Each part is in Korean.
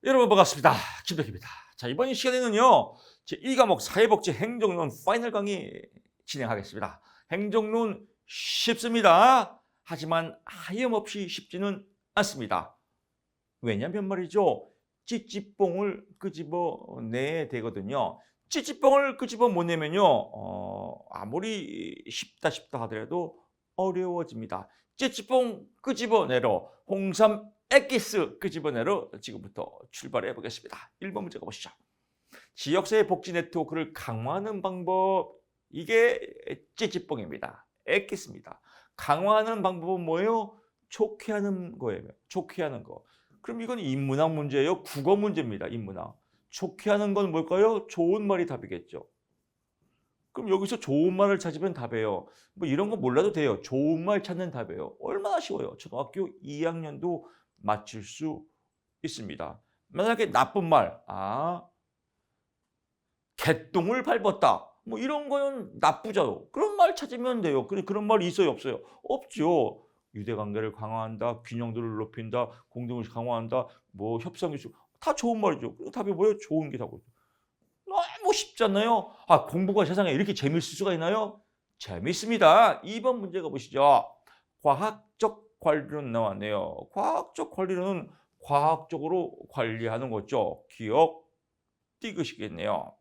여러분 반갑습니다. 김덕희입니다. 자, 이번 시간에는요. 제1과목 사회복지 행정론 파이널 강의 진행하겠습니다. 행정론 쉽습니다. 하지만 하염없이 쉽지는 않습니다. 왜냐면 말이죠. 찌찌뽕을 끄집어내야 되거든요. 찌찌뽕을 끄집어 못 내면요. 아무리 쉽다 하더라도 어려워집니다. 찌찌뽕 끄집어내러 홍삼 엑기스 끄집어내러 지금부터 출발해 보겠습니다. 1번 문제 가보시죠. 지역사회 복지 네트워크를 강화하는 방법, 이게 찌찌뽕입니다. 엑기스입니다. 강화하는 방법은 뭐예요? 좋게 하는 거예요. 좋게 하는 거. 그럼 이건 인문학 문제예요? 국어 문제입니다. 인문학. 좋게 하는 건 뭘까요? 좋은 말이 답이겠죠. 그럼 여기서 좋은 말을 찾으면 답이에요. 뭐 이런 거 몰라도 돼요. 좋은 말 찾는 답이에요. 얼마나 쉬워요. 초등학교 2학년도 맞출 수 있습니다. 만약에 나쁜 말, 개똥을 밟았다. 뭐 이런 거는 나쁘죠. 그런 말 찾으면 돼요. 근데 그런 말이 있어요, 없어요? 없죠. 유대관계를 강화한다, 균형들을 높인다, 공동을 강화한다, 뭐 협상기술 다 좋은 말이죠. 답이 뭐예요? 좋은 게 답이죠. 너무 쉽잖아요. 공부가 세상에 이렇게 재미있을 수가 있나요? 재미있습니다. 2번 문제 가보시죠. 과학적 관리론 나왔네요. 과학적 관리론은 과학적으로 관리하는 거죠. 기억, 띠긋이겠네요.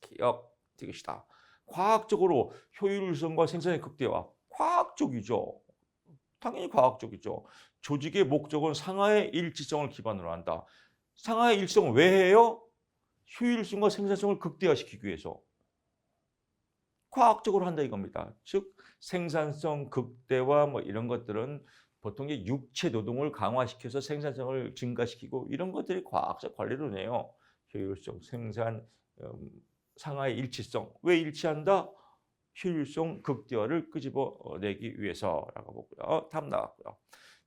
기억, 띠긋이다. 과학적으로 효율성과 생산의 극대화. 과학적이죠. 당연히 과학적이죠. 조직의 목적은 상하의 일치성을 기반으로 한다. 상하의 일치성을 왜 해요? 효율성과 생산성을 극대화시키기 위해서. 과학적으로 한다 이겁니다. 즉 생산성 극대화 뭐 이런 것들은 보통 육체 노동을 강화시켜서 생산성을 증가시키고 이런 것들이 과학적 관리론이에요. 효율성, 생산, 상하의 일치성. 왜 일치한다? 효율성 극대화를 끄집어내기 위해서라고 보고요. 다음 나왔고요.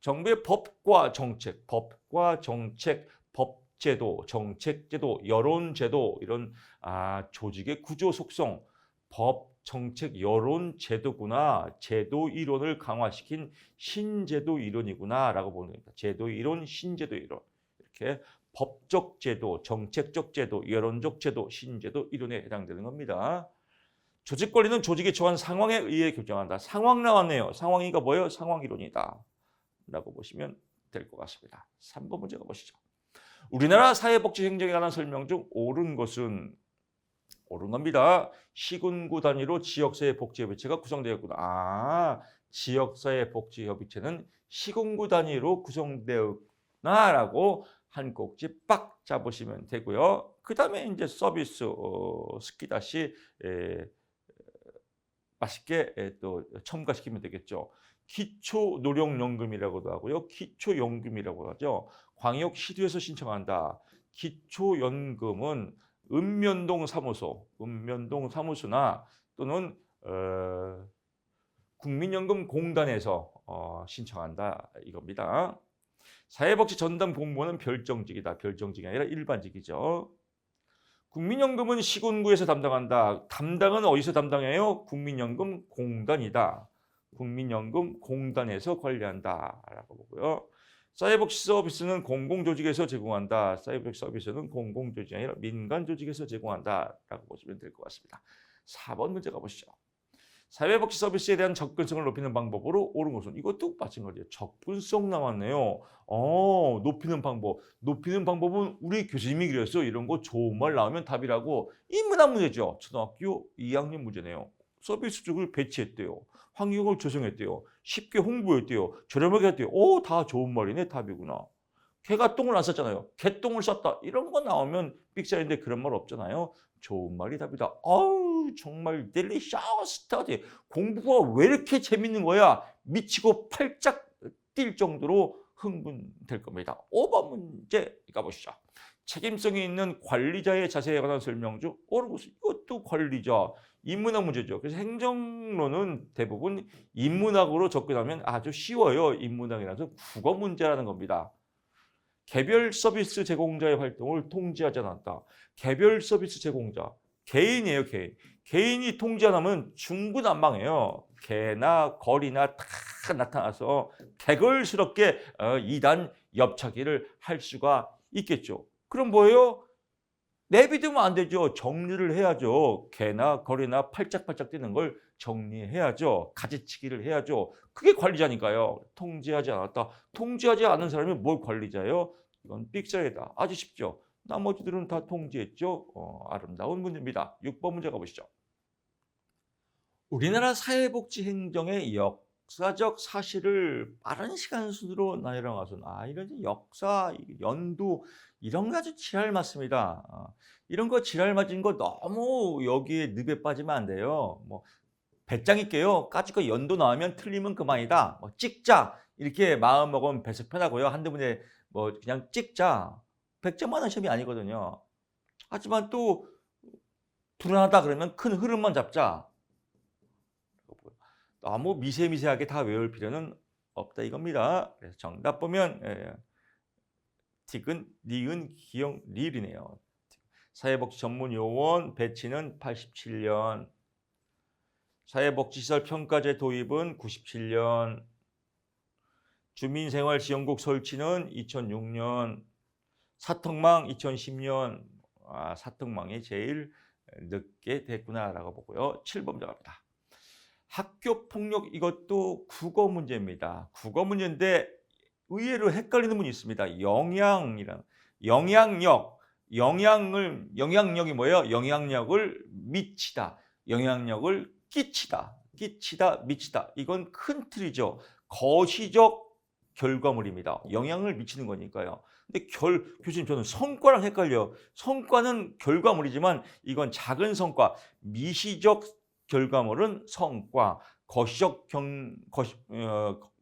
정부의 법과 정책, 법제도, 정책제도, 여론제도 이런 조직의 구조 속성, 법, 정책, 여론제도구나, 제도 이론을 강화시킨 신제도 이론이구나라고 보는 겁니다. 제도 이론, 신제도 이론 이렇게 법적 제도, 정책적 제도, 여론적 제도, 신제도 이론에 해당되는 겁니다. 조직 관리는 조직에 처한 상황에 의해 결정한다. 상황 나왔네요. 상황이가 뭐예요? 상황이론이다. 라고 보시면 될 것 같습니다. 3번 문제 가보시죠. 우리나라 사회복지 행정에 관한 설명 중 옳은 것은 옳은 겁니다. 시군구 단위로 지역사회복지협의체가 구성되었구나. 지역사회복지협의체는 시군구 단위로 구성되었구나라고 한 꼭지 빡 잡으시면 되고요. 그 다음에 이제 서비스 스키다시 맛있게 또 첨가시키면 되겠죠. 기초노령연금이라고도 하고요. 기초연금이라고 하죠. 광역시도에서 신청한다. 기초연금은 읍면동 사무소나 또는 국민연금공단에서 신청한다 이겁니다. 사회복지 전담 공무원은 별정직이다. 별정직이 아니라 일반직이죠. 국민연금은 시군구에서 담당한다. 담당은 어디서 담당해요? 국민연금공단이다. 국민연금공단에서 관리한다라고 보고요. 사회복지 서비스는 공공조직에서 제공한다. 사회복지 서비스는 공공조직이 아니라 민간조직에서 제공한다라고 보시면 될 것 같습니다. 4번 문제 가보시죠. 사회복지 서비스에 대한 접근성을 높이는 방법으로 옳은 것은 이것도 마찬가지예요. 접근성 나왔네요. 높이는 방법. 높이는 방법은 우리 교수님이 그랬어. 이런 거 좋은 말 나오면 답이라고. 인문학 문제죠. 초등학교 2학년 문제네요. 서비스 쪽을 배치했대요. 환경을 조성했대요. 쉽게 홍보했대요. 저렴하게 했대요. 다 좋은 말이네. 답이구나. 개가 똥을 안 쌌잖아요. 개똥을 쌌다. 이런 거 나오면 삑사인데 그런 말 없잖아요. 좋은 말이 답이다. 정말 델리셔스 스터디. 공부가 왜 이렇게 재밌는 거야? 미치고 팔짝 뛸 정도로 흥분될 겁니다. 5번 문제 가보시죠. 책임성이 있는 관리자의 자세에 관한 설명 중 옳은 것은 이것도 관리자. 인문학 문제죠. 그래서 행정론은 대부분 인문학으로 접근하면 아주 쉬워요. 인문학이라서 국어 문제라는 겁니다. 개별 서비스 제공자의 활동을 통제하지 않았다. 개별 서비스 제공자. 개인이에요, 개인. 개인이 통제 안 하면 중구난방이에요. 개나 거리나 다 나타나서 개걸스럽게 이단 엽차기를 할 수가 있겠죠. 그럼 뭐예요? 내비두면 안 되죠. 정리를 해야죠. 개나 거리나 팔짝팔짝 뛰는 걸 정리해야죠. 가지치기를 해야죠. 그게 관리자니까요. 통제하지 않았다. 통제하지 않은 사람이 뭘 관리자예요? 이건 삑사리다. 아주 쉽죠. 나머지들은 다 통제했죠. 아름다운 문제입니다. 6번 문제 가보시죠. 우리나라 사회복지 행정의 역사적 사실을 빠른 시간 순으로 나열하고서 이런 역사, 연도 이런 거 아주 지랄 맞습니다. 이런 거 지랄 맞은 거 너무 여기에 늪에 빠지면 안 돼요. 뭐 배짱 있게요. 까짓거 연도 나오면 틀리면 그만이다. 뭐 찍자 이렇게 마음 먹으면 배서 편하고요. 한두 문제 뭐 그냥 찍자. 100점 만원 시험이 아니거든요. 하지만 또 불안하다 그러면 큰 흐름만 잡자. 너무 미세미세하게 다 외울 필요는 없다 이겁니다. 그래서 정답 보면 티근, 니은, 기역, 리을이네요. 사회복지 전문 요원 배치는 87년, 사회복지시설 평가제 도입은 97년, 주민생활지원국 설치는 2006년, 사턱망 2010년. 사턱망이 제일 늦게 됐구나라고 보고요. 7번 들어갑니다. 학교 폭력 이것도 국어 문제입니다. 국어 문제인데 의외로 헷갈리는 분이 있습니다. 영향력이 뭐예요? 영향력을 미치다, 영향력을 끼치다, 미치다. 이건 큰 틀이죠. 거시적 결과물입니다. 영향을 미치는 거니까요. 근데 교수님 저는 성과랑 헷갈려. 성과는 결과물이지만 이건 작은 성과, 미시적 결과물은 성과, 거시적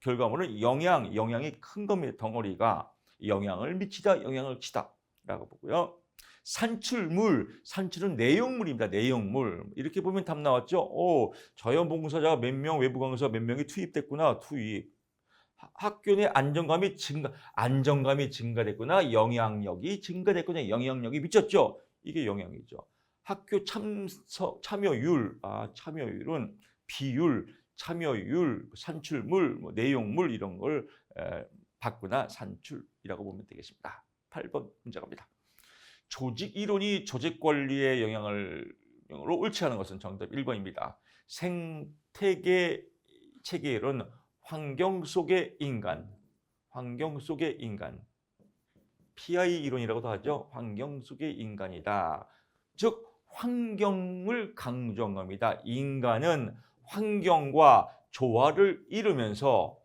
결과물은 영향이 큰 겁니다. 덩어리가 영향을 미치다, 영향을 치다라고 보고요. 산출은 내용물입니다. 내용물. 이렇게 보면 답 나왔죠. 자원봉사자가 몇 명, 외부 강사 몇 명이 투입됐구나. 투입. 학교 내 안정감이 증가됐구나. 영향력이 증가됐구나. 영향력이 미쳤죠. 이게 영향이죠. 학교 참여율, 참여율은 비율, 참여율, 산출물, 내용물 이런 걸 봤구나. 산출이라고 보면 되겠습니다. 8번 문제 갑니다. 조직 이론이 조직 관리에 영향으로 옳지 않은 것은 정답 1번입니다. 생태계 체계론 환경 속의 인간. PI 이론이라고도 하죠. 환경 속의 인간이다. 즉 환경을 강조한 겁니다. 인간은 환경과 조화를 이루면서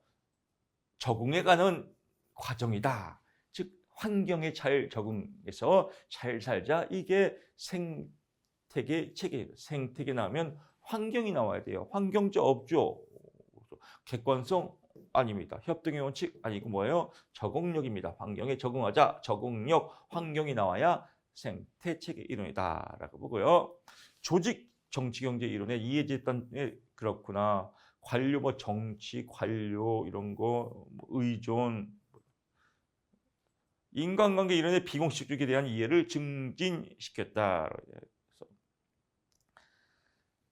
적응해가는 과정이다. 즉 환경에 잘 적응해서 잘 살자. 이게 생태계 체계. 생태계 나오면 환경이 나와야 돼요. 환경적 없죠. 객관성 아닙니다. 협동의 원칙 아니고 뭐예요? 적응력입니다. 환경에 적응하자. 적응력, 환경이 나와야 생태 체계 이론이다라고 보고요. 조직 정치 경제 이론의 이해집단에 그렇구나. 관료 뭐 정치 관료 이런 거 의존 인간관계 이론의 비공식적에 대한 이해를 증진시켰다.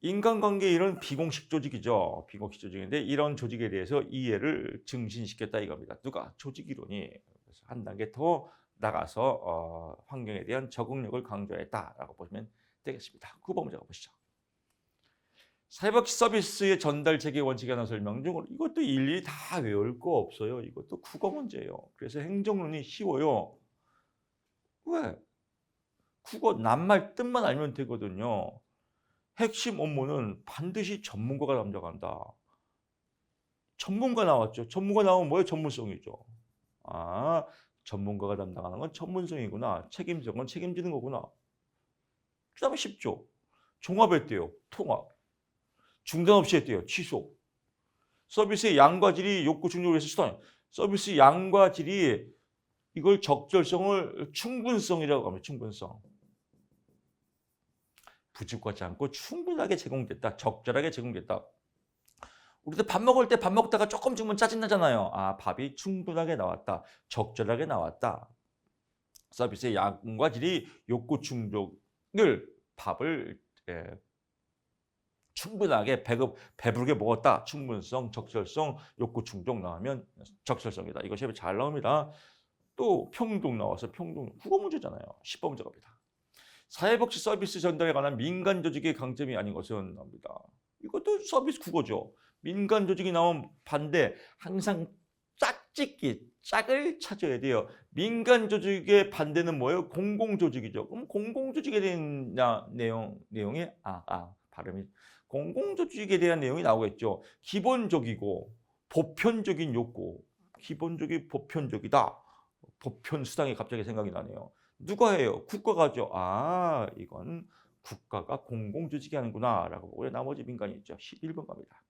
인간관계 이론 비공식 조직이죠. 비공식 조직인데 이런 조직에 대해서 이해를 증진시켰다 이겁니다. 누가? 조직 이론이 한 단계 더 나가서 환경에 대한 적응력을 강조했다라고 보시면 되겠습니다. 9번 문제 가보시죠. 사회복지 서비스의 전달 체계 원칙에 관한 설명 중 이것도 일일이 다 외울 거 없어요. 이것도 국어 문제예요. 그래서 행정론이 쉬워요. 왜? 국어 낱말 뜻만 알면 되거든요. 핵심 업무는 반드시 전문가가 담당한다. 전문가 나왔죠. 전문가 나오면 뭐예요? 전문성이죠. 전문가가 담당하는 건 전문성이구나. 책임지는 건 책임지는 거구나. 그 다음에 쉽죠. 종합했대요. 통합. 중단 없이 했대요. 취소. 서비스의 양과 질이 욕구 충족을 해서 수단. 서비스 양과 질이 이걸 적절성을 충분성이라고 합니다. 충분성. 부족하지 않고 충분하게 제공됐다. 적절하게 제공됐다. 우리도 밥 먹을 때 밥 먹다가 조금 주면 짜증나잖아요. 밥이 충분하게 나왔다. 적절하게 나왔다. 서비스의 양과 질이 욕구 충족을 밥을 충분하게 배부르게 먹었다. 충분성, 적절성, 욕구 충족 나오면 적절성이다. 이것이 잘 나옵니다. 또 평동 나와서 평동 국어 문제잖아요. 10번 문제 갑니다. 사회복지 서비스 전달에 관한 민간 조직의 강점이 아닌 것은 나옵니다. 이것도 서비스 국어죠. 민간 조직이 나오면 반대, 항상 짝짓기, 짝을 찾아야 돼요. 민간 조직의 반대는 뭐예요? 공공조직이죠. 그럼 공공조직에 대한 내용이 발음이 공공조직에 대한 내용이 나오겠죠. 기본적이고 보편적인 욕구, 기본적이 보편적이다. 보편 수당이 갑자기 생각이 나네요. 누가 해요? 국가가 하죠. 이건 국가가 공공조직이 하는구나 라고 보고 나머지 민간이 있죠. 11번 갑니다.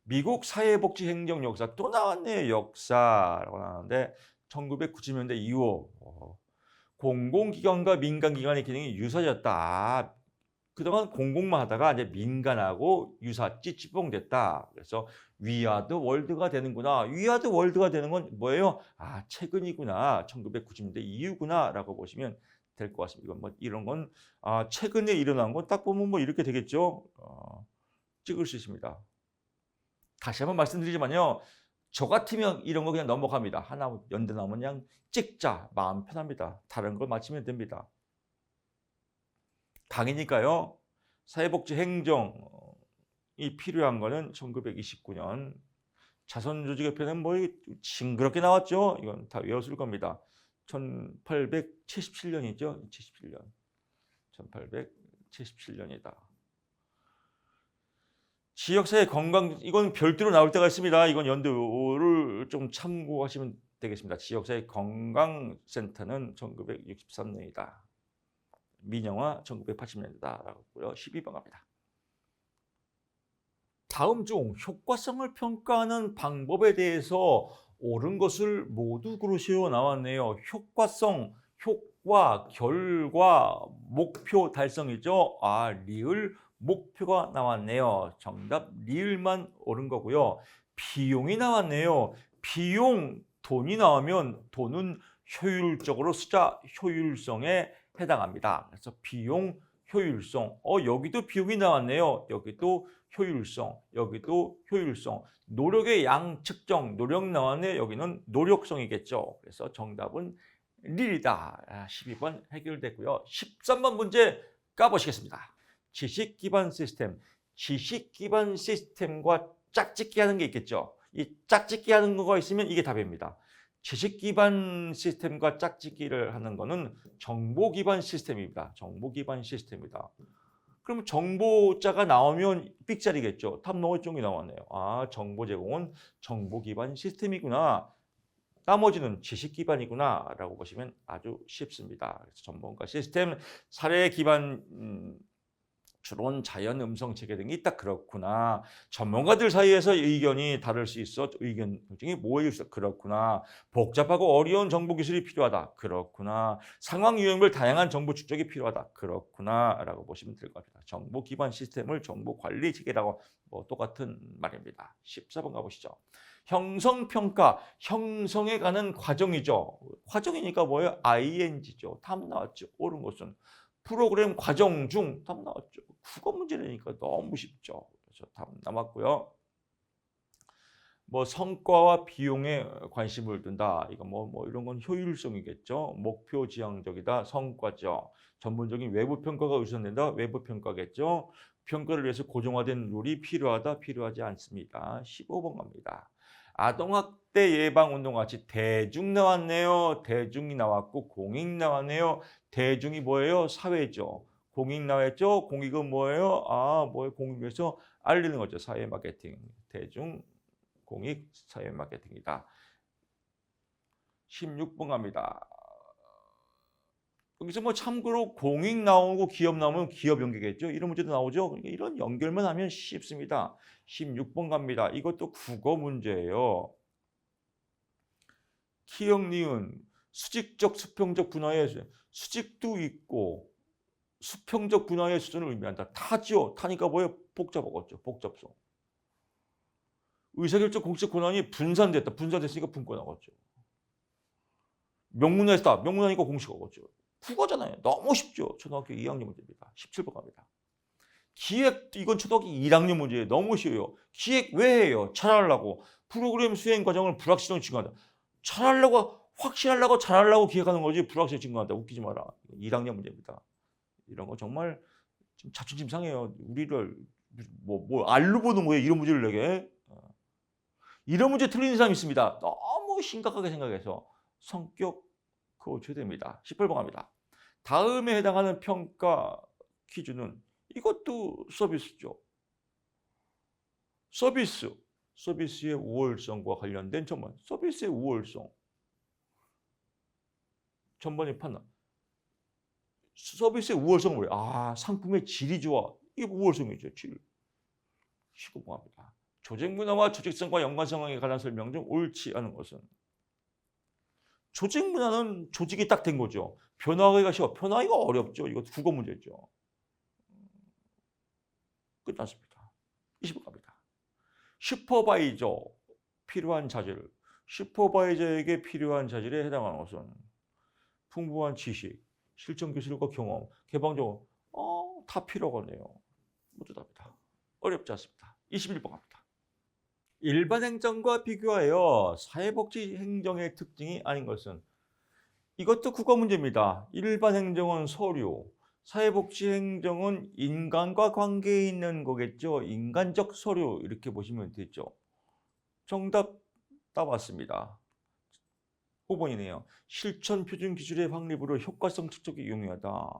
미국 사회복지 행정 역사 또 나왔네요. 역사라고 나왔는데 1990년대 이후 공공기관과 민간기관의 기능이 유사해졌다. 그동안 공공만 하다가 이제 민간하고 유사치 찌뽕됐다. 그래서 위아드 월드가 되는구나. 위아드 월드가 되는 건 뭐예요? 최근이구나. 1990년대 이후구나라고 보시면 될 것 같습니다. 이건 뭐 이런 건 최근에 일어난 건 딱 보면 뭐 이렇게 되겠죠. 찍을 수 있습니다. 다시 한번 말씀드리지만요. 저 같으면 이런 거 그냥 넘어갑니다. 하나 연대 나오면 그냥 찍자. 마음 편합니다. 다른 걸 맞히면 됩니다. 강의니까요. 사회복지 행정이 필요한 거는 1929년 자선조직협회는 뭐 징그럽게 나왔죠. 이건 다 외웠을 겁니다. 1877년이죠. 77년. 1877년이다. 지역사회 건강, 이건 별도로 나올 때가 있습니다. 이건 연도를 좀 참고하시면 되겠습니다. 지역사회 건강센터는 1963년이다. 민영화 1980년대다라고 하고요. 12번 갑니다. 다음 중 효과성을 평가하는 방법에 대해서 옳은 것을 모두 고르시오 나왔네요. 효과성, 효과, 결과, 목표 달성이죠. 리을 목표가 나왔네요. 정답 리을만 옳은 거고요. 비용이 나왔네요. 비용, 돈이 나오면 돈은 효율적으로 숫자 효율성에 해당합니다. 그래서 비용, 효율성. 여기도 비용이 나왔네요. 여기도 효율성, 여기도 효율성. 노력의 양 측정, 노력 나왔네요. 여기는 노력성이겠죠. 그래서 정답은 릴이다. 12번 해결됐고요. 13번 문제 까보시겠습니다. 지식 기반 시스템. 지식 기반 시스템과 짝짓기 하는 게 있겠죠. 이 짝짓기 하는 거가 있으면 이게 답입니다. 지식 기반 시스템과 짝짓기를 하는 거는 정보 기반 시스템입니다. 정보 기반 시스템이다. 그럼 정보자가 나오면 삑자리겠죠. 탑 넘어 쪽이 나왔네요. 정보 제공은 정보 기반 시스템이구나. 나머지는 지식 기반이구나 라고 보시면 아주 쉽습니다. 그래서 전문가 시스템, 사례 기반 주론, 자연, 음성, 체계 등이 있다. 그렇구나. 전문가들 사이에서 의견이 다를 수 있어. 의견 중에 모일 수 있어. 그렇구나. 복잡하고 어려운 정보 기술이 필요하다. 그렇구나. 상황 유형별 다양한 정보 축적이 필요하다. 그렇구나. 라고 보시면 될 것 같습니다. 정보 기반 시스템을 정보 관리 체계라고 똑같은 말입니다. 14번 가보시죠. 형성평가, 형성해 가는 과정이죠. 과정이니까 뭐예요? ing죠. 답 나왔죠. 옳은 것은. 프로그램 과정 중 답 나왔죠. 국어 문제라니까 너무 쉽죠. 그래서 답 남았고요. 뭐 성과와 비용에 관심을 둔다. 이거 뭐 이런 건 효율성이겠죠. 목표 지향적이다. 성과죠. 전문적인 외부 평가가 우선된다. 외부 평가겠죠. 평가를 위해서 고정화된 룰이 필요하다. 필요하지 않습니다. 15번 갑니다. 아동학대 예방운동 같이 대중 나왔네요. 대중이 나왔고 공익 나왔네요. 대중이 뭐예요? 사회죠. 공익 나왔죠. 공익은 뭐예요? 뭐예요? 공익에서 알리는 거죠. 사회 마케팅. 대중, 공익, 사회 마케팅이다. 16번 갑니다. 여기서 뭐 참고로 공익 나오고 기업 나오면 기업 연계겠죠. 이런 문제도 나오죠. 그러니까 이런 연결만 하면 쉽습니다. 16번 갑니다. 이것도 국어 문제예요. 키역, 니은, 수직적, 수평적 분화의 수직도 있고 수평적 분화의 수준을 의미한다. 타지요. 타니까 뭐예요? 복잡하겠죠. 복잡성. 의사결정 공식 권한이 분산됐다. 분산됐으니까 분권 나갔죠. 명문화했다. 명문화니까 공식 나갔죠. 국어잖아요. 너무 쉽죠. 초등학교 2학년 문제입니다. 17번 갑니다. 기획, 이건 초등학교 1학년 문제예요. 너무 쉬워요. 기획 왜 해요? 잘하려고. 프로그램 수행 과정을 불확실성 증가한다. 잘하려고 확실하려고 잘하려고 기획하는 거지 불확실해 증거한다. 웃기지 마라. 1학년 문제입니다. 이런 거 정말 좀 자존심 상해요. 우리를 알로 보는 거예요. 이런 문제를 내게. 이런 문제 틀리는 사람이 있습니다. 너무 심각하게 생각해서 성격 고쳐야 됩니다. 18번 갑니다. 다음에 해당하는 평가 퀴즈는 이것도 서비스죠. 서비스의 우월성과 관련된 전문. 서비스의 우월성. 전반의 판단. 서비스의 우월성은 뭐예요? 아, 상품의 질이 좋아. 이게 우월성이죠. 질. 19번 합니다. 조직 문화와 조직성과 연관성에 관한 설명 중 옳지 않은 것은? 조직 문화는 조직이 딱 된 거죠. 변화하기가 쉬워. 변화하기가 어렵죠. 이거 국어 문제죠. 끝났습니다. 20번 갑니다. 슈퍼바이저 필요한 자질. 슈퍼바이저에게 필요한 자질에 해당하는 것은? 풍부한 지식, 실전 기술과 경험, 개방적, 다 필요가 네요. 모두 답이다. 어렵지 않습니다. 21번 갑니다. 일반 행정과 비교하여 사회복지 행정의 특징이 아닌 것은? 이것도 국어 문제입니다. 일반 행정은 서류, 사회복지 행정은 인간과 관계 있는 거겠죠. 인간적 서류 이렇게 보시면 되죠. 정답 따봤습니다. 5번이네요. 실천 표준 기술의 확립으로 효과성 측정이 용이하다.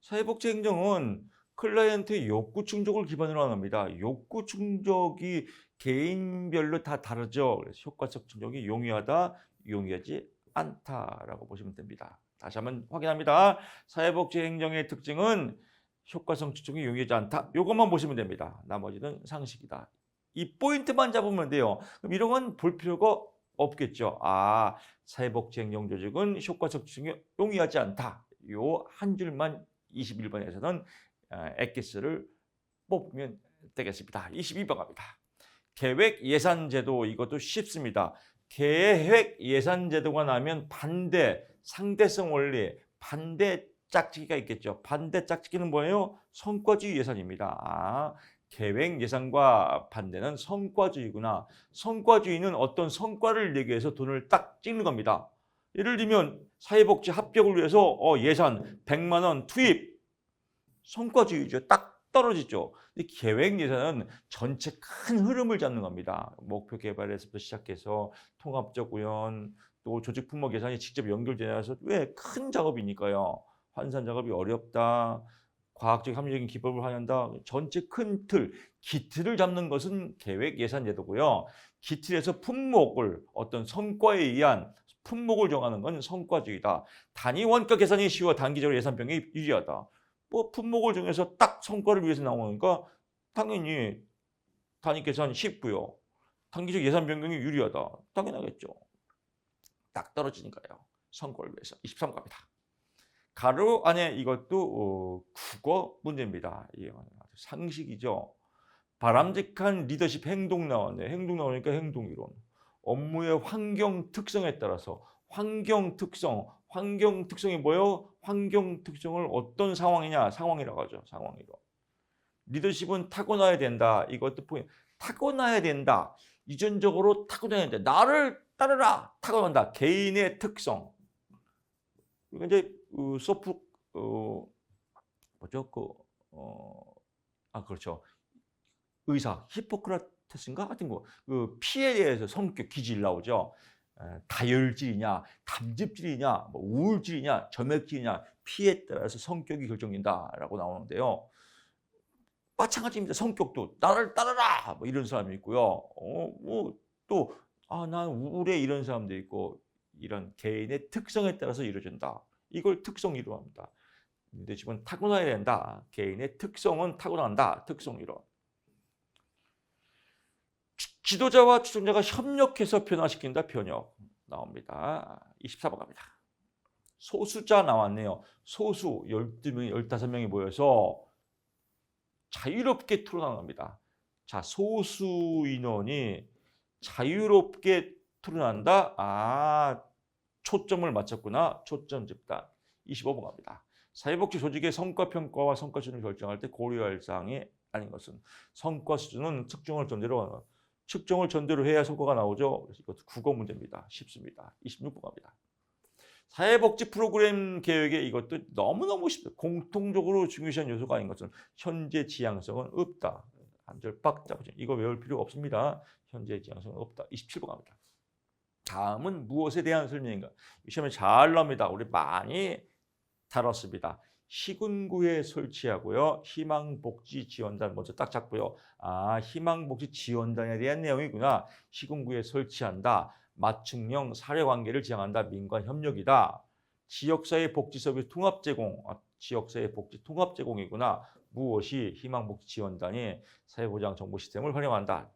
사회복지 행정은 클라이언트의 욕구 충족을 기반으로 하는 겁니다. 욕구 충족이 개인별로 다 다르죠. 그래서 효과성 충족이 용이하다, 용이하지 않다라고 보시면 됩니다. 다시 한번 확인합니다. 사회복지 행정의 특징은 효과성 측정이 용이하지 않다. 이것만 보시면 됩니다. 나머지는 상식이다. 이 포인트만 잡으면 돼요. 그럼 이런 건 볼 필요가 없겠죠. 아, 사회복지 행정 조직은 효과성 측정이 용이하지 않다. 요 한 줄만 21번에서는 엑기스를 뽑으면 되겠습니다. 22번 갑니다. 계획 예산 제도 이것도 쉽습니다. 계획 예산 제도가 나면 반대, 상대성 원리, 반대 짝짓기가 있겠죠. 반대 짝짓기는 뭐예요? 성과주의 예산입니다. 아, 계획 예산과 반대는 성과주의구나. 성과주의는 어떤 성과를 내기 위해서 돈을 딱 찍는 겁니다. 예를 들면 사회복지 합격을 위해서 예산 100만 원 투입. 성과주의죠. 딱 떨어지죠. 근데 계획 예산은 전체 큰 흐름을 잡는 겁니다. 목표 개발에서부터 시작해서 통합적 구현, 또 조직 품목 예산이 직접 연결되어서 왜 큰 작업이니까요. 환산 작업이 어렵다. 과학적 합리적인 기법을 활용한다. 전체 큰 틀, 기틀을 잡는 것은 계획 예산 제도고요. 기틀에서 품목을 어떤 성과에 의한 품목을 정하는 건 성과주의다. 단위 원가 계산이 쉬워 단기적으로 예산 병행이 유리하다. 뭐 품목을 정해서 딱 성과를 위해서 나오니까 당연히 단위 계산 쉽고요. 단기적 예산 변경이 유리하다. 당연하겠죠. 딱 떨어지니까요. 성과를 위해서. 23 갑니다. 가로 안에 이것도 국어 문제입니다. 이게 상식이죠. 바람직한 리더십 행동 나왔네. 행동 나오니까 행동이론. 업무의 환경 특성에 따라서 환경 특성이 뭐예요? 환경 특성을 어떤 상황이냐? 상황이라고 하죠. 상황이로. 리더십은 타고나야 된다. 이것도 포인트. 타고나야 된다. 유전적으로 타고나야 된다. 나를 따르라. 타고난다. 개인의 특성. 그러니까 이제 그렇죠. 의사 히포크라테스인가 하여튼 그 피에 대해서 성격 기질 나오죠. 다혈질이냐, 담즙질이냐, 뭐 우울질이냐, 점액질이냐 피에 따라서 성격이 결정된다라고 나오는데요. 마찬가지입니다. 성격도 나를 따르라 뭐 이런 사람이 있고요. 난 우울해 이런 사람도 있고 이런 개인의 특성에 따라서 이루어진다. 이걸 특성 이론합니다. 근데 지금 타고나야 된다. 개인의 특성은 타고난다. 특성 이론. 지도자와 추종자가 협력해서 변화시킨다. 변혁 나옵니다. 24번 갑니다. 소수자 나왔네요. 소수 12명, 15명이 모여서 자유롭게 토론하는 겁니다. 자, 소수 인원이 자유롭게 토론한다. 초점을 맞췄구나. 초점 집단. 25번 갑니다. 사회복지 조직의 성과평가와 성과 수준을 결정할 때 고려할 사항이 아닌 것은? 성과 수준은 측정을 전제로 측정을 전대로 해야 성과가 나오죠. 그래서 이것도 국어 문제입니다. 쉽습니다. 26번 갑니다. 사회복지 프로그램 계획에 이것도 너무너무 쉽다. 공통적으로 중요시한 요소가 아닌 것은 현재 지향성은 없다. 한 줄 빡 잡으죠. 이거 외울 필요가 없습니다. 현재 지향성은 없다. 27번 갑니다. 다음은 무엇에 대한 설명인가? 시험에 잘 나옵니다. 우리 많이 다뤘습니다. 시군구에 설치하고요. 희망복지지원단 먼저 딱 잡고요. 아, 희망복지지원단에 대한 내용이구나. 시군구에 설치한다. 맞춤형 사례관계를 지향한다. 민관협력이다. 지역사회 복지서비스 통합제공. 지역사회 복지 통합제공이구나. 무엇이 희망복지지원단이 사회보장 정보 시스템을 활용한다.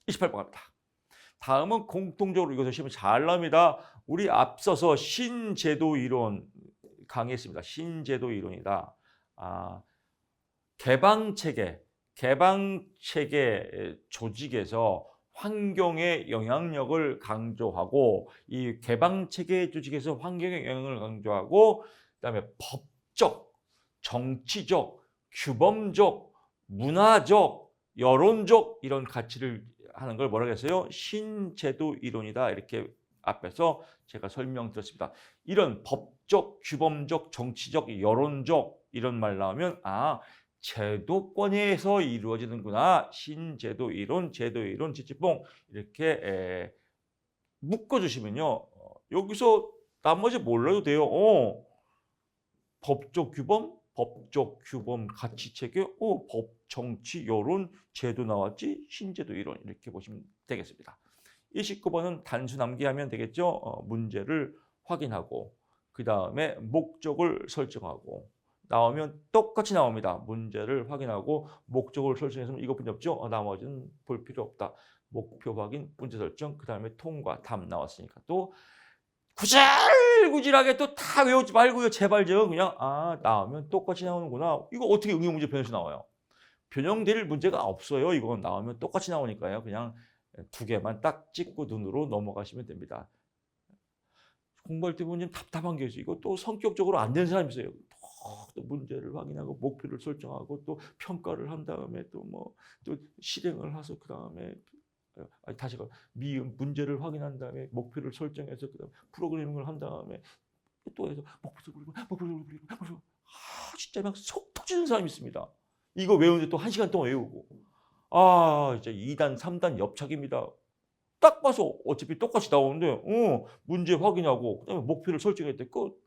28번 갑니다. 다음은 공통적으로 이것을 시험에 잘 나옵니다. 우리 앞서서 신제도 이론 강의했습니다. 신제도 이론이다. 개방체계 조직에서 환경의 영향력을 강조하고 이 개방체계 조직에서 환경의 영향을 강조하고 그다음에 법적, 정치적, 규범적, 문화적, 여론적 이런 가치를 하는 걸 뭐라고 했어요? 신제도 이론이다. 이렇게 앞에서 제가 설명드렸습니다. 이런 법적, 규범적, 정치적, 여론적 이런 말 나오면 제도권에서 이루어지는구나. 신제도 이론, 제도 이론, 지지뽕 이렇게 묶어주시면요. 여기서 나머지 몰라도 돼요. 법적 규범, 가치체계, 법, 정치, 여론, 제도 나왔지, 신제도 이론 이렇게 보시면 되겠습니다. 29번은 단수 남기하면 되겠죠. 문제를 확인하고 그 다음에 목적을 설정하고 나오면 똑같이 나옵니다. 문제를 확인하고 목적을 설정해서 이것뿐이 없죠. 나머지는 볼 필요 없다. 목표 확인, 문제 설정, 그 다음에 통과, 답 나왔으니까 또 구질구질하게 또 다 외우지 말고요. 제발 좀 그냥 나오면 똑같이 나오는구나. 이거 어떻게 응용 문제 변형해서 나와요? 변형될 문제가 없어요. 이건 나오면 똑같이 나오니까요. 그냥 두 개만 딱 찍고 눈으로 넘어가시면 됩니다. 공부할 때 보면 답답한 게 있어요. 이거 또 성격적으로 안 되는 사람이 있어요. 또 문제를 확인하고 목표를 설정하고 또 평가를 한 다음에 또 실행을 해서 그 다음에 다시 문제를 확인한 다음에 목표를 설정해서 그다음 프로그래밍을 한 다음에 또 해서 목표를 그리고 진짜 막 속 터지는 사람이 있습니다. 이거 외우는데 또 1시간 동안 외우고 진짜 2단 3단 옆차기입니다. 딱 봐서 어차피 똑같이 나오는데 문제 확인하고 그다음에 목표를 설정했대 끝.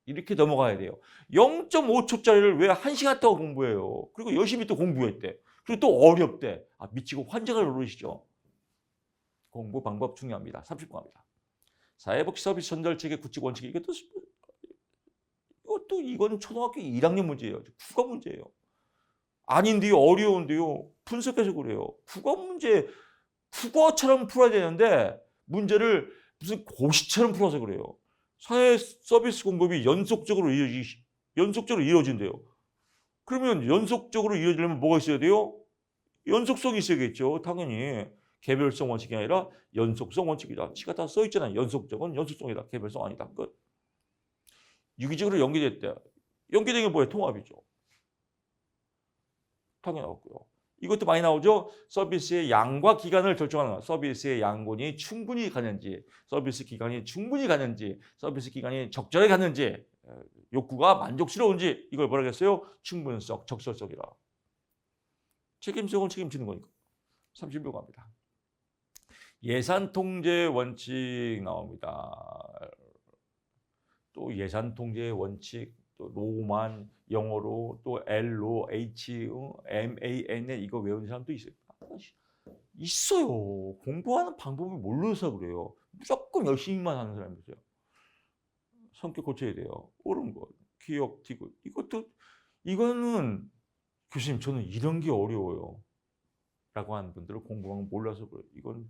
이렇게 넘어가야 돼요. 0.5초짜리를 왜 1시간 동안 공부해요. 그리고 열심히 또 공부했대. 그리고 또 어렵대. 미치고 환장을 오르시죠. 공부 방법 중요합니다. 30분 합니다. 사회복지 서비스 전달체계 구축 원칙 이건 초등학교 1학년 문제예요. 국어 문제예요. 아닌데요. 어려운데요. 분석해서 그래요. 국어 문제 국어처럼 풀어야 되는데 문제를 무슨 고시처럼 풀어서 그래요. 사회 서비스 공급이 연속적으로 이루어진대요. 그러면 연속적으로 이루어지려면 뭐가 있어야 돼요? 연속성이 있어야겠죠. 당연히. 개별성 원칙이 아니라 연속성 원칙이다. 치가 다 써있잖아요. 연속적은 연속성이다. 개별성 아니다. 끝. 유기적으로 연계됐대. 연계된 게 뭐예요? 통합이죠. 당연하고요. 이것도 많이 나오죠. 서비스의 양과 기간을 결정하는 거. 서비스의 양분이 충분히 가는지, 서비스 기간이 충분히 가는지, 서비스 기간이 적절하게 가는지, 욕구가 만족스러운지 이걸 뭐라고 했어요? 충분성, 적절성이라. 책임성을 책임지는 거니까. 30秒갑니다. 예산 통제 원칙 나옵니다. 또 예산 통제 원칙, 또 로만 영어로 또 L로 H, MAN에 이거 외우는 사람도 있어요. 있어요. 공부하는 방법을 모르서 그래요. 무조건 열심히만 하는 사람이 있어요. 성격 고쳐야 돼요. 옳은 것, 기억, 디귿. 이거는 교수님 저는 이런 게 어려워요. 라고 하는 분들은 공부하는 거 몰라서 그래요. 이건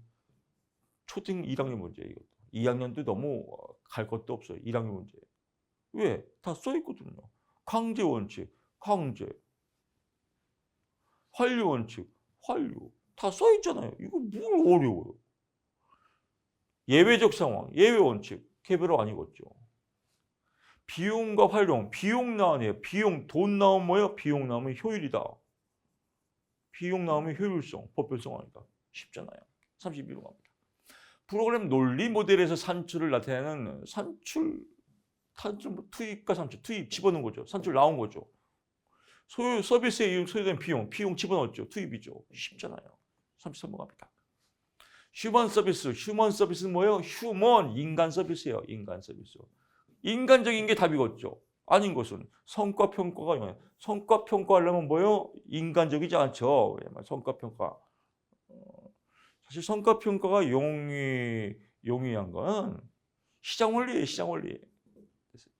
초등 1학년 문제예요. 2학년도 너무 갈 것도 없어요. 1학년 문제. 왜? 다 써있거든요. 강제 원칙, 강제. 환류 원칙, 환류. 다 써있잖아요. 이거 뭘 어려워요. 예외적 상황, 예외 원칙. 개별화 안 읽었죠. 비용과 활용, 비용 나오네요. 비용, 돈 나오면 뭐예요? 비용 나오면 효율이다. 비용 나오면 효율성, 법별성 하니까 쉽잖아요. 32로 갑니다. 프로그램 논리 모델에서 산출을 나타내는 산출 투입과 산출, 투입 집어넣은 거죠. 산출 나온 거죠. 서비스에 소요된 비용 집어넣었죠. 투입이죠. 쉽잖아요. 33번 갑니다. 휴먼 서비스는 뭐예요? 인간 서비스예요. 인간 서비스. 인간적인 게 답이겠죠. 아닌 것은 성과 평가가 성과 평가하려면 뭐예요? 인간적이지 않죠. 성과 평가. 사실 성과 평가가 용이한 건 시장 원리예요. 시장 원리.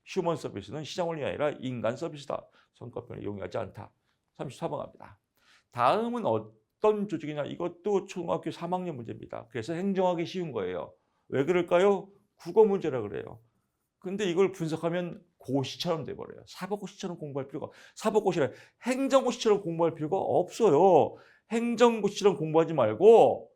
휴먼 서비스는 시장 원리가 아니라 인간 서비스다. 성과 평가 용이하지 않다. 34번 갑니다. 다음은 어떤 조직이냐? 이것도 초등학교 3학년 문제입니다. 그래서 행정하기 쉬운 거예요. 왜 그럴까요? 국어 문제라 그래요. 근데 이걸 분석하면 고시처럼 돼버려요. 사법고시처럼 공부할 필요가 사법고시라 행정고시처럼 공부할 필요가 없어요. 행정고시처럼 공부하지 말고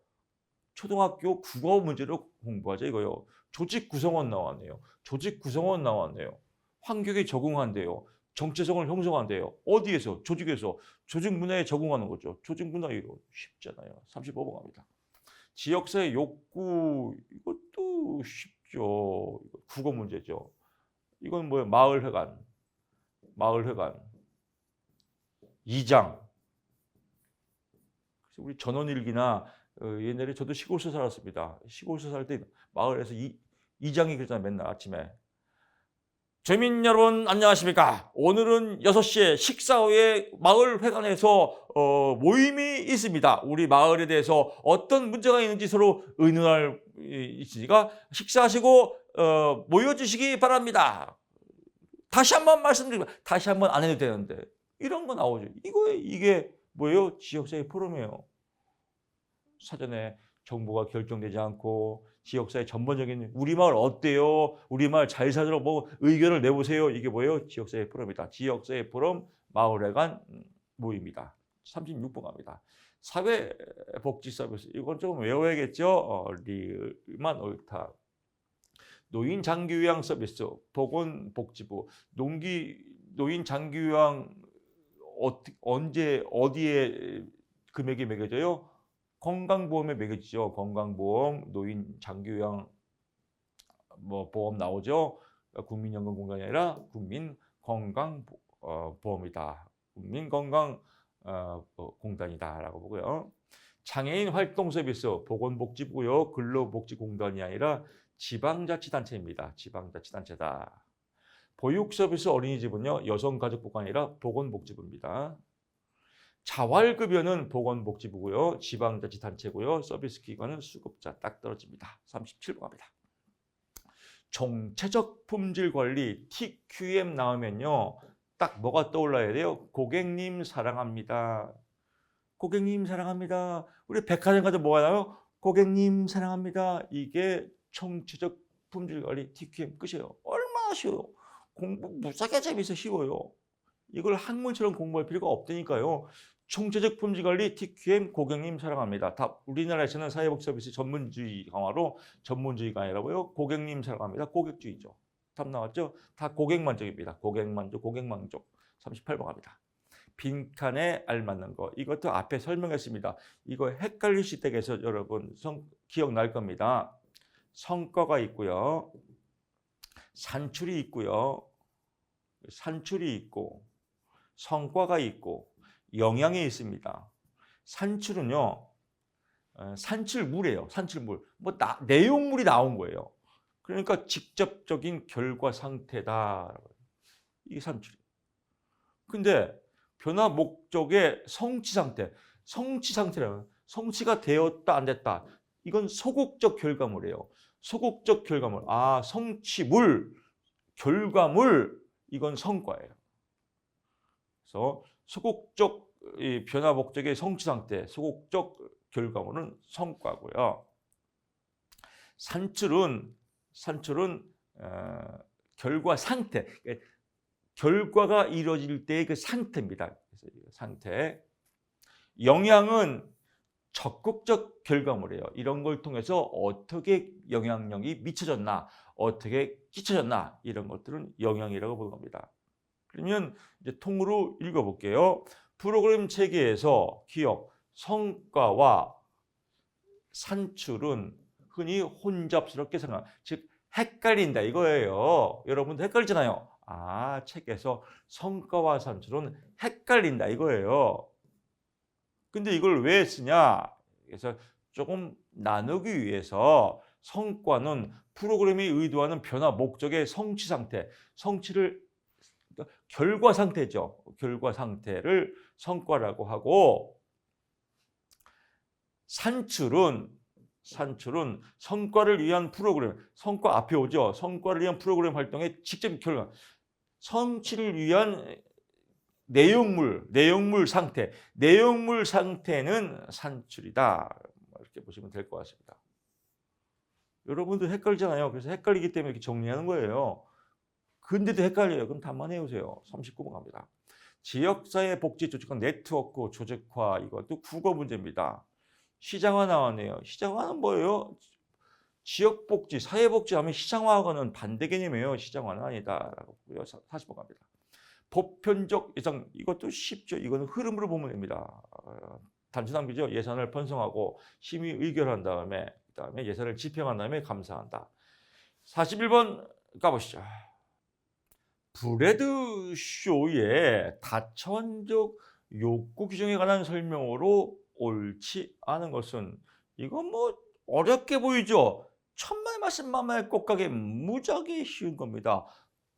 초등학교 국어 문제로 공부하자 이거요. 조직 구성원 나왔네요. 조직 구성원 나왔네요. 환경에 적응한대요. 정체성을 형성한대요. 어디에서? 조직에서. 조직 문화에 적응하는 거죠. 조직 문화 이거 쉽잖아요. 35번 갑니다. 지역사회 욕구 이것도 쉽죠. 국어 문제죠. 이건 뭐예요? 마을회관, 이장. 우리 전원일기나 옛날에 저도 시골에서 살았습니다. 시골에서 살 때 마을에서 이장이 그러잖아요. 맨날 아침에. 주민 여러분 안녕하십니까? 오늘은 6시에 식사 후에 마을회관에서 모임이 있습니다. 우리 마을에 대해서 어떤 문제가 있는지 서로 의논할 있으니까 식사하시고 모여주시기 바랍니다. 다시 한번 말씀드립니다. 다시 한번 안 해도 되는데 이런 거 나오죠. 이게 뭐예요? 지역사회 포럼이에요. 사전에 정보가 결정되지 않고 지역사회 전반적인 우리 마을 어때요? 우리 마을 잘 살도록 뭐 의견을 내보세요. 이게 뭐예요? 지역사회 포럼이다. 지역사회 포럼 마을회관 모임이다. 36번 갑니다. 사회복지 서비스. 이건 조금 외워야겠죠? 리만 옳다. 노인 장기요양 서비스, 보건복지부, 노인 장기요양 언제 어디에 금액이 매겨져요? 건강보험에 매겨지죠. 건강보험, 노인 장기요양 보험 나오죠. 국민연금공단이 아니라 국민건강보험이다. 국민건강공단이다라고 보고요. 장애인 활동 서비스, 보건복지부고요. 근로복지공단이 아니라 지방자치단체입니다. 지방자치단체다. 보육서비스 어린이집은요. 여성가족부가 아니라 보건복지부입니다. 자활급여는 보건복지부고요. 지방자치단체고요. 서비스 기관은 수급자 딱 떨어집니다. 37번 갑니다. 총체적 품질관리 TQM 나오면요. 딱 뭐가 떠올라야 돼요? 고객님 사랑합니다. 고객님 사랑합니다. 우리 백화점 가서 뭐가 나와요? 고객님 사랑합니다. 이게 총체적 품질관리 TQM 끝이에요. 얼마나 쉬워요. 공부 무지하게 재밌어 쉬워요. 이걸 학문처럼 공부할 필요가 없다니까요. 총체적 품질관리 TQM 고객님 사랑합니다. 답. 우리나라에서는 사회복 서비스 전문주의 강화로 전문주의가 아니라고요. 고객님 사랑합니다. 고객주의죠. 답 나왔죠? 다 고객만족입니다. 고객만족, 고객만족. 38번 갑니다. 빈칸에 알맞는 거. 이것도 앞에 설명했습니다. 이거 헷갈리실 때 계셔서 여러분 기억날 겁니다. 성과가 있고요. 산출이 있고요. 산출이 있고 성과가 있고 영향이 있습니다. 산출은요. 산출물이에요. 산출물. 내용물이 나온 거예요. 그러니까 직접적인 결과 상태다. 이게 산출이에요. 근데 변화 목적의 성취 상태라면 성취가 되었다 안 됐다. 이건 소극적 결과물이에요. 소극적 결과물. 성취물, 결과물 이건 성과예요. 그래서 소극적 변화 목적의 성취 상태, 소극적 결과물은 성과고요. 산출은 결과 상태, 결과가 이루어질 때의 그 상태입니다. 그래서 상태. 영향은 적극적 결과물이에요. 이런 걸 통해서 어떻게 영향력이 미쳐졌나, 어떻게 끼쳐졌나 이런 것들은 영향이라고 보는 겁니다. 그러면 이제 통으로 읽어볼게요. 프로그램 체계에서 기억, 성과와 산출은 흔히 혼잡스럽게 생각, 즉 헷갈린다 이거예요. 여러분도 헷갈리잖아요. 아, 책에서 성과와 산출은 헷갈린다 이거예요. 근데 이걸 왜 쓰냐? 그래서 조금 나누기 위해서 성과는 프로그램이 의도하는 변화 목적의 성취 상태, 성취를 그러니까 결과 상태죠. 결과 상태를 성과라고 하고 산출은 성과를 위한 프로그램, 성과 앞에 오죠. 성과를 위한 프로그램 활동의 직접 결과, 성취를 위한 내용물 상태, 내용물 상태는 산출이다. 이렇게 보시면 될 것 같습니다. 여러분도 헷갈리잖아요. 그래서 헷갈리기 때문에 이렇게 정리하는 거예요. 근데도 헷갈려요. 그럼 답만 해오세요. 39번 갑니다. 지역사회 복지 조직화 네트워크 조직화, 이것도 국어 문제입니다. 시장화 나왔네요. 시장화는 뭐예요? 지역복지, 사회복지 하면 시장화하고는 반대 개념이에요. 시장화는 아니다라고 보고요. 40번 갑니다. 보편적 예산, 이것도 쉽죠. 이거는 흐름으로 보면 됩니다. 단순한 거죠. 예산을 편성하고 심의 의결한 다음에 그다음에 예산을 집행한 다음에 감사한다. 41번 가보시죠. 브래드 쇼의 다차원적 욕구 규정에 관한 설명으로 옳지 않은 것은, 이건 뭐 어렵게 보이죠. 천만의 말씀 만만의 꽃가게 무지하게 쉬운 겁니다.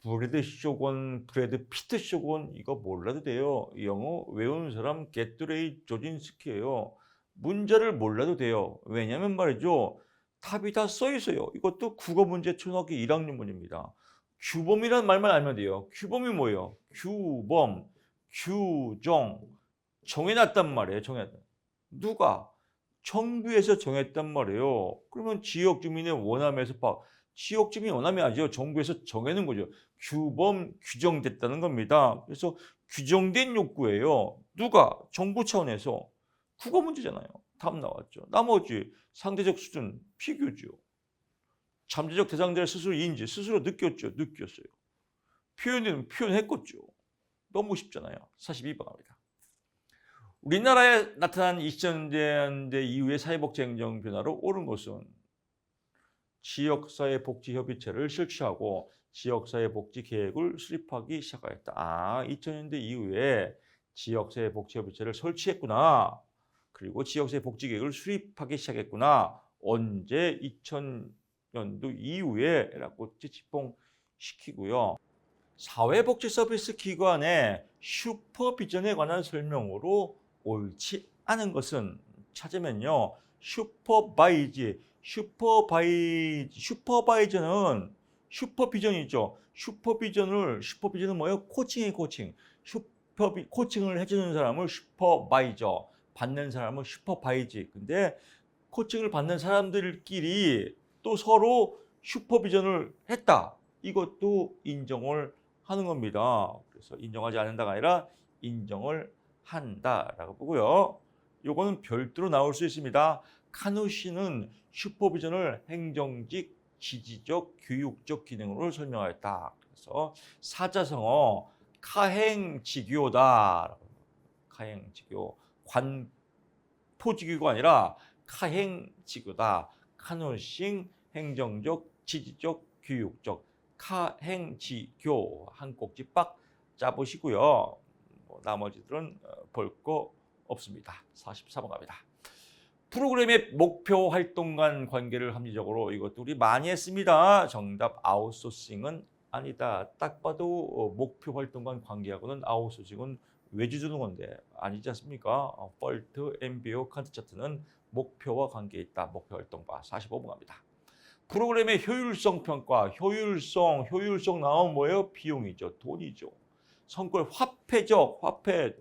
브래드 쇼건, 브래드 피트 쇼건, 이거 몰라도 돼요. 영어 외우는 사람 게뚜레이 조진스키예요. 문제를 몰라도 돼요. 왜냐면 말이죠, 답이 다 써 있어요. 이것도 국어 문제 초등학교 1학년 문제입니다. 규범이라는 말만 알면 돼요. 규범이 뭐예요? 규범, 규정, 정해놨단 말이에요. 누가? 정부에서 정했단 말이에요. 그러면 지역 주민의 원함에서 지역 주민이 원함이 아니죠. 정부에서 정해놓은 거죠. 규범, 규정됐다는 겁니다. 그래서 규정된 욕구예요. 누가? 정부 차원에서. 국어 문제잖아요. 답 나왔죠. 나머지 상대적 수준, 피규죠. 잠재적 대상자를 스스로 인지, 스스로 느꼈어요. 표현했겠죠. 너무 쉽잖아요. 42번 갑니다. 우리나라에 나타난 2000년대 이후의 사회복지 행정 변화로 옳은 것은 지역사회복지협의체를 실시하고 지역사회복지 계획을 수립하기 시작하였다. 2000년대 이후에 지역사회복지협의체를 설치했구나. 그리고 지역사회복지 계획을 수립하기 시작했구나. 언제? 2000년도 이후에 라고 집봉시키고요. 사회복지 서비스 기관의 슈퍼비전에 관한 설명으로 옳지 않은 것은 찾으면요. 슈퍼바이저는 슈퍼비전이죠. 슈퍼비전은 뭐예요? 코칭이에요, 코칭. 코칭을 해주는 사람을 슈퍼바이저, 받는 사람은 슈퍼바이지. 근데 코칭을 받는 사람들끼리 또 서로 슈퍼비전을 했다. 이것도 인정을 하는 겁니다. 그래서 인정하지 않는다가 아니라 인정을 한다라고 보고요. 요거는 별도로 나올 수 있습니다. 카누시는 슈퍼비전을 행정직, 지지적, 교육적 기능으로 설명하였다. 그래서 사자성어 카행지교다. 카행지교, 관포지교가 아니라 카행지교다. 카누싱 행정적, 지지적, 교육적, 카행지교 한 꼭지 빡 짜보시고요. 나머지들은 볼 거 없습니다. 44번 갑니다. 프로그램의 목표 활동 간 관계를 합리적으로, 이것도 우리 많이 했습니다. 정답 아웃소싱은 아니다. 딱 봐도 목표 활동 간 관계하고는 아웃소싱은 외주 주는 건데 아니지 않습니까? 펄트, 엠비오, 칸트 차트는 목표와 관계 있다. 목표 활동 봐. 45번 갑니다. 프로그램의 효율성 평가, 효율성 나오면 뭐예요? 비용이죠. 돈이죠. 성과 화폐죠. 화폐.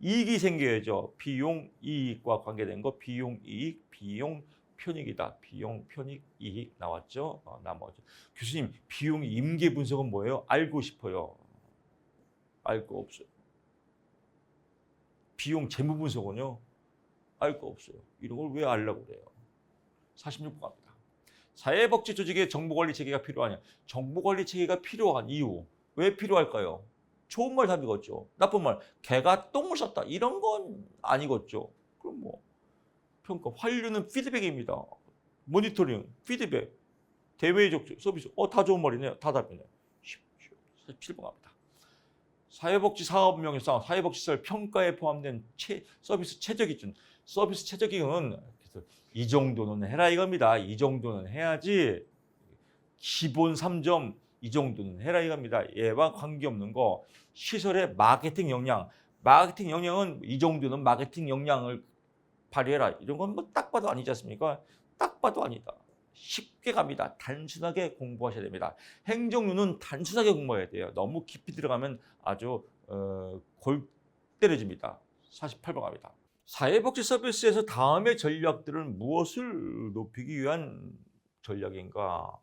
이익이 생겨야죠. 비용, 이익과 관계된 거, 비용, 이익, 비용, 편익이다. 비용, 편익, 이익 나왔죠. 나머지. 교수님, 비용 임계 분석은 뭐예요? 알고 싶어요. 알 거 없어요. 비용 재무 분석은요? 알 거 없어요. 이런 걸 왜 알려고 그래요? 46번 갑니다. 사회복지 조직의 정보관리 체계가 필요하냐? 정보관리 체계가 필요한 이유. 왜 필요할까요? 좋은 말 답이겠죠. 나쁜 말, 개가 똥을 쌌다. 이런 건 아니겠죠. 그럼 뭐 평가, 환류는 피드백입니다. 모니터링, 피드백, 대외적 서비스. 다 좋은 말이네요. 다 답이네요. 쉽죠. 47번 갑니다. 사회복지 사업명에서 사회복지시설 평가에 포함된 서비스 최저 기준. 서비스 최저 기준은 이 정도는 해라 이겁니다. 이 정도는 해야지. 기본 3점 이 정도는 해라 이겁니다. 얘와 관계없는 거. 시설의 마케팅 역량. 마케팅 역량은 이 정도는 마케팅 역량을 발휘해라. 이런 건 뭐 딱 봐도 아니지 않습니까? 딱 봐도 아니다. 쉽게 갑니다. 단순하게 공부하셔야 됩니다. 행정료는 단순하게 공부해야 돼요. 너무 깊이 들어가면 아주 골 때려집니다. 48번 갑니다. 사회복지 서비스에서 다음의 전략들은 무엇을 높이기 위한 전략인가?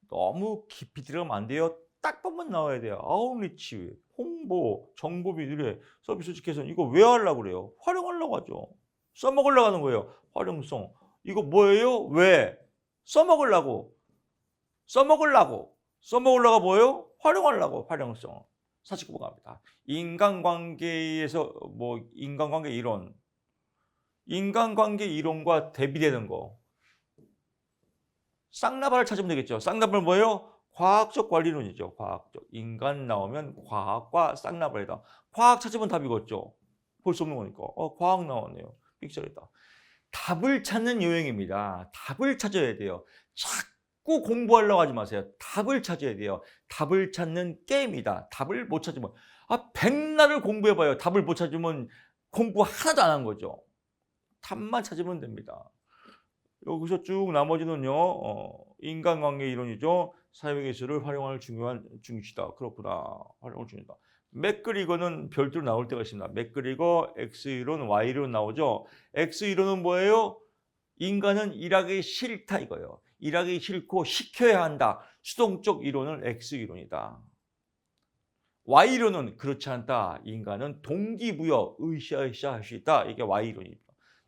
너무 깊이 들어가면 안 돼요. 딱 보면 나와야 돼요. 아웃리치, 홍보, 정보비, 의뢰, 서비스 개선. 이거 왜 하려고 그래요? 활용하려고 하죠. 써먹으려고 하는 거예요. 활용성. 이거 뭐예요? 왜? 써먹으려고. 써먹으려고 뭐예요? 활용하려고. 활용성. 49번 갑니다. 인간관계에서 인간관계 이론. 인간관계 이론과 대비되는 거. 쌍나발을 찾으면 되겠죠. 쌍나발 뭐예요? 과학적 관리론이죠. 과학적. 인간 나오면 과학과 쌍나발이다. 과학 찾으면 답이겠죠. 볼 수 없는 거니까. 과학 나왔네요. 픽셀이다. 답을 찾는 여행입니다. 답을 찾아야 돼요. 자꾸 공부하려고 하지 마세요. 답을 찾아야 돼요. 답을 찾는 게임이다. 답을 못 찾으면 백날을 공부해봐요. 답을 못 찾으면 공부 하나도 안 한 거죠. 답만 찾으면 됩니다. 여기서 쭉 나머지는요. 인간관계 이론이죠. 사회기술을 활용할 중요시다. 그렇구나. 활용할 중요하다. 맥그리거는 별도로 나올 때가 있습니다. 맥그리거 X이론, Y이론 나오죠. X이론은 뭐예요? 인간은 일하기 싫다 이거예요. 일하기 싫고 시켜야 한다. 수동적 이론은 X이론이다. Y이론은 그렇지 않다. 인간은 동기부여, 으쌰으쌰 할 수 있다. 이게 Y이론입니다.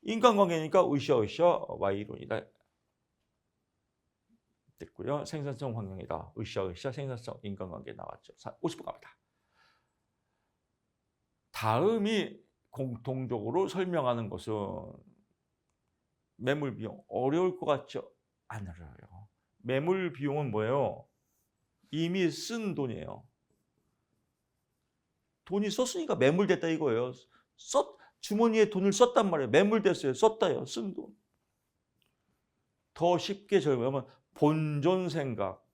인간관계니까 으쌰으쌰 Y이론이다. 됐고요. 생산성 환경이다. 으쌰으쌰 생산성 인간관계 나왔죠. 50번 갑니다. 다음이 공통적으로 설명하는 것은 매물 비용. 어려울 것 같죠? 안 어려워요. 매물 비용은 뭐예요? 이미 쓴 돈이에요. 돈이 썼으니까 매물됐다 이거예요. 주머니에 돈을 썼단 말이에요. 매물됐어요. 썼다요. 쓴 돈. 더 쉽게 설명하면 본전 생각.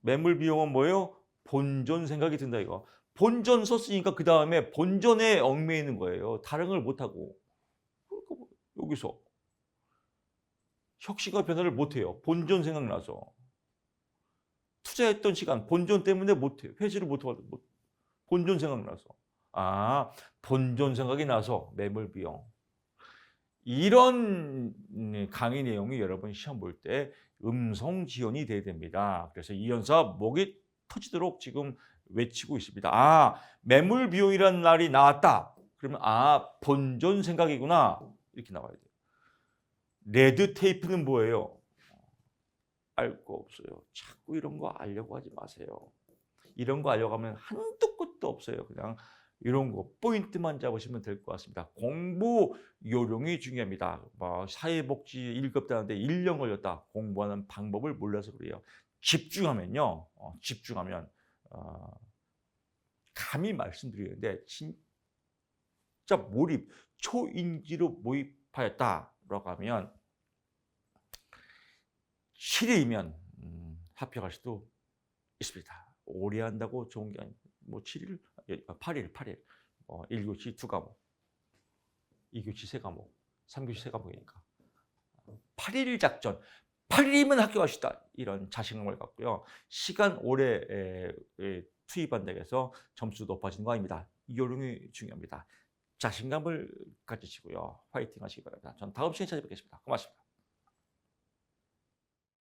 매물 비용은 뭐예요? 본전 생각이 든다 이거. 본전 썼으니까 그 다음에 본전에 얽매이는 거예요. 다른 걸 못하고. 그러니까 여기서 혁신과 변화를 못해요. 본전 생각나서. 투자했던 시간 본전 때문에 못해요. 회수를 못하고 본전 생각나서. 본전 생각이 나서 매물 비용. 이런 강의 내용이 여러분 시험 볼 때 음성 지원이 돼야 됩니다. 그래서 이 연사 목이 터지도록 지금 외치고 있습니다. 매물 비용이라는 날이 나왔다. 그러면 본전 생각이구나. 이렇게 나와야 돼요. 레드 테이프는 뭐예요? 알 거 없어요. 자꾸 이런 거 알려고 하지 마세요. 이런 거 알려고 하면 한도 끝도 없어요. 그냥 이런 거 포인트만 잡으시면 될 것 같습니다. 공부 요령이 중요합니다. 사회복지 1급 따는데 1년 걸렸다. 공부하는 방법을 몰라서 그래요. 집중하면요. 집중하면 감히 말씀드리는데 진짜 몰입, 초인지로 몰입하였다라고 하면 7일이면 합격할 수도 있습니다. 오래 한다고 좋은 게 아니고 7일, 8일. 1교시 2과목, 2교시 3과목, 3교시 3과목이니까 8일 작전, 8일이면 합격할 수 있다. 이런 자신감을 갖고요. 시간 오래 투입한다고 해서 점수 높아지는 거 아닙니다. 이 요령이 중요합니다. 자신감을 가지시고요. 화이팅 하시기 바랍니다. 전 다음 시간에 찾아뵙겠습니다. 고맙습니다.